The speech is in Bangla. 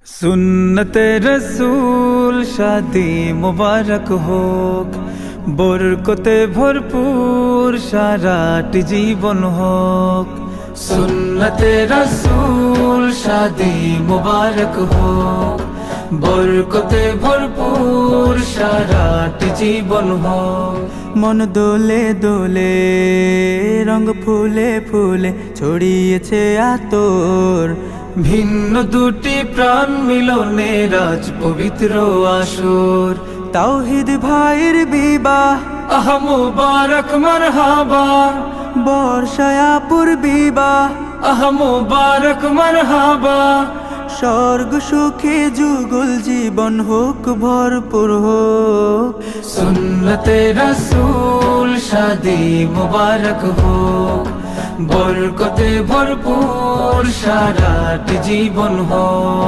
সুন্নতে রসূল শাদি মুবারক হোক, বরকতে ভরপুর সারাটি জীবন হোক। সুন্নতে রসূল শাদি মুবারক হোক, বরকতে ভরপুর সারাটি জীবন হোক। মন দোলে দোলে, রঙ ফুলে ফুলে ছড়িয়েছে আতর। ভিন্ন দুটি প্রাণ মিলনে রাজ পবিত্র আসর। তাওহীদ ভাইয়ের বিবাহ, আহ মুবারক মারহাবা, বর্ষায়াপুর বিবাহ, আহ মুবারক মারহাবা। স্বর্গ সুখে যুগল জীবন হোক ভরপুর হোক। সুন্নতে রসূল শাদি মুবারক হোক, বরকতে ভরপুর সারাটি জীবন হোক।